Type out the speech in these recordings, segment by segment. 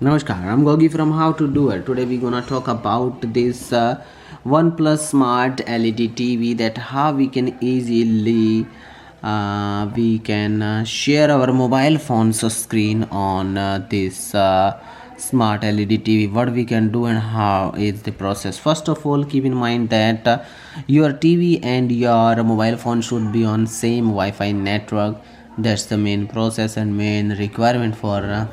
Namaskar, I'm Gogi from How to Do It. Today we're gonna talk about this OnePlus Smart LED TV, that how we can easily share our mobile phone's screen on this smart LED TV. What we can do and how is the process. First of all, keep in mind that your TV and your mobile phone should be on same Wi-Fi network. That's the main process and main requirement for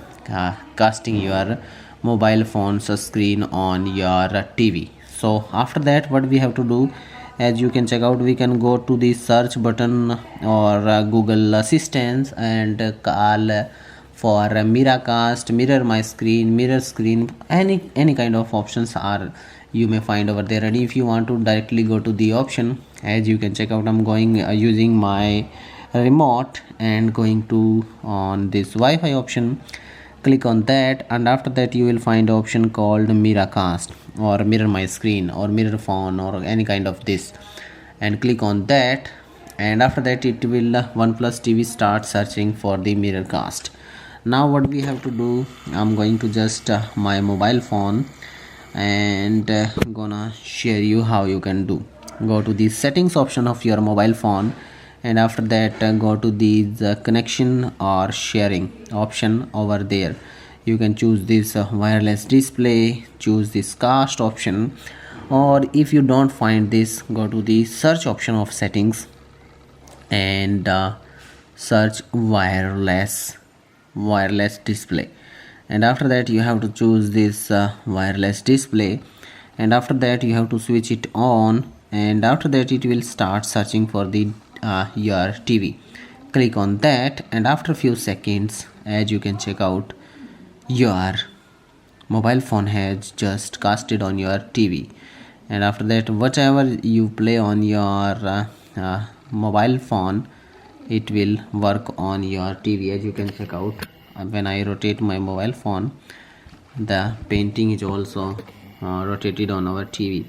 casting your mobile phone's screen on your TV. So after that, what we have to do, as you can check out, we can go to the search button or Google Assistance and call for miracast, mirror my screen, mirror screen, any kind of options are you may find over there. And if you want to directly go to the option, as you can check out, I'm going using my remote and going to on this Wi-Fi option. Click on that, and after that you will find option called miracast or mirror my screen or mirror phone or any kind of this, and click on that. And after that it will OnePlus TV start searching for the mirrorcast. Now what we have to do, I'm going to just my mobile phone and gonna share you how you can do. Go to the settings option of your mobile phone, and after that go to the connection or sharing option. Over there you can choose this wireless display, choose this cast option, or if you don't find this, go to the search option of settings and search wireless display. And after that you have to choose this wireless display, and after that you have to switch it on, and after that it will start searching for the your TV. Click on that, and after few seconds, as you can check out, your mobile phone has just casted on your TV. And after that, whatever you play on your mobile phone, it will work on your TV. As you can check out, when I rotate my mobile phone, the painting is also rotated on our TV.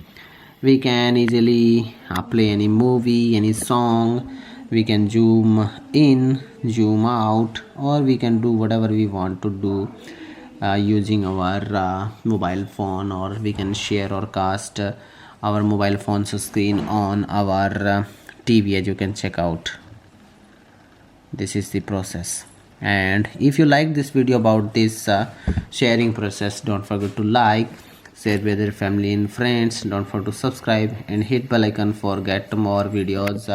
We can easily play any movie, any song. We can zoom in, zoom out, or we can do whatever we want to do using our mobile phone, or we can share or cast our mobile phone's screen on our TV. As you can check out, this is the process. And if you like this video about this sharing process, don't forget to like, share with your family and friends. Don't forget to subscribe and hit bell icon for get more videos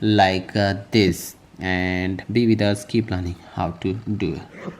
like this, and be with us. Keep learning how to do it.